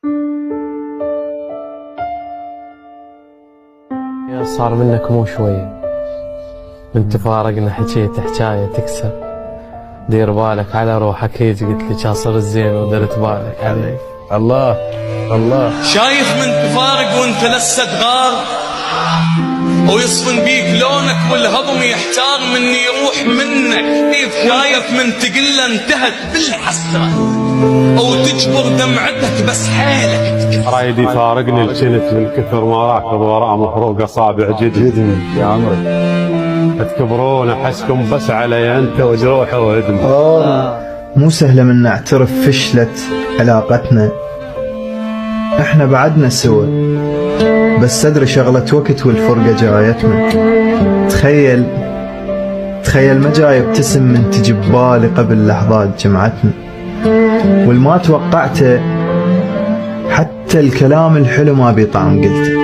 يا صار منك مو شوية من تفارقنا، حكيت حكاية تكسر. دير بالك على روحك، هيج قلت لك اصير الزين ودرت بالك علي. الله الله. شايف من تفارق وانت لسه تغار، ويصفن بيك لونك والهضم يحتار مني يروح منك. شايف من تقله انتهت بالحسرة، او تجبر دمعتك بس حيلك رايد يفارقني الجنت من كثر ما راكض وراه محروق اصابع جدني. يا عمري تكبرون احسكم بس علي انت وجروحه وهدم. مو سهلة من نعترف فشلت علاقتنا، احنا بعدنا سوا بس أدري شغلة وقت والفرقة جايتنا. تخيل ما جاي ابتسم من تجي ببالي قبل لحظات جمعتنا، والما توقعته حتى الكلام الحلو ما بيطعم قلته.